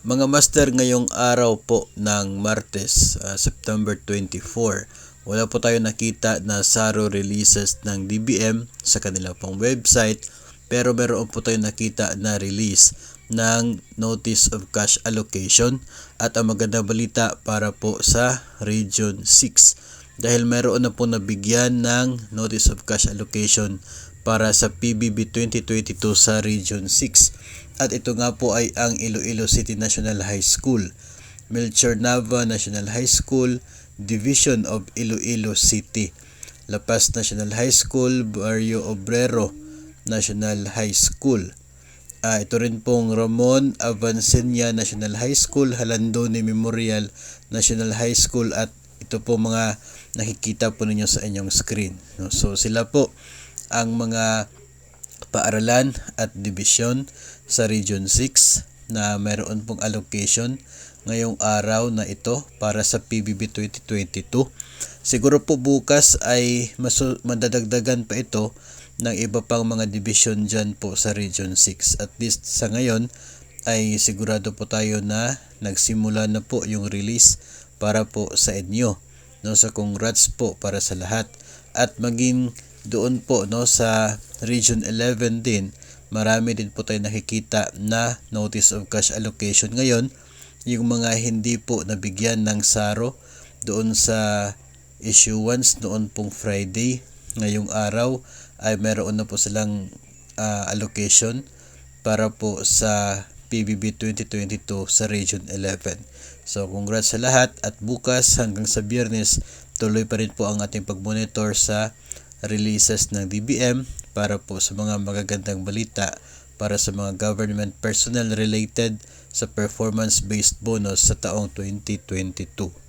Mga master, ngayong araw po ng Martes, September 24, wala po tayo nakita na SARO releases ng DBM sa kanila pong website, pero meron po tayo nakita na release ng Notice of Cash Allocation at ang magandang balita para po sa Region 6 dahil meron na po nabigyan ng Notice of Cash Allocation para sa PBB 2022 sa Region 6. At ito nga po ay ang Iloilo City National High School, Melchor Nava National High School, Division of Iloilo City, La Paz National High School, Barrio Obrero National High School. Ito rin pong Ramon Avancenia National High School, Halandone Memorial National High School, at ito po mga nakikita po ninyo sa inyong screen. So sila po ang mga paaralan at division sa Region 6 na mayroon pong allocation ngayong araw na ito para sa PBB 2022. Siguro po bukas ay madadagdagan pa ito ng iba pang mga division dyan po sa Region 6. At least sa ngayon ay sigurado po tayo na nagsimula na po yung release para po sa inyo. So congrats po para sa lahat. At maging doon po sa Region 11 din, marami din po tayo nakikita na Notice of Cash Allocation ngayon. Yung mga hindi po nabigyan ng SARO doon sa issuance noon pong Friday, ngayong araw ay meron na po silang allocation para po sa PBB 2022 sa Region 11. So congrats sa lahat, at bukas hanggang sa Biyernes tuloy pa rin po ang ating pag-monitor sa releases ng DBM para po sa mga magagandang balita para sa mga government personnel related sa performance-based bonus sa taong 2022.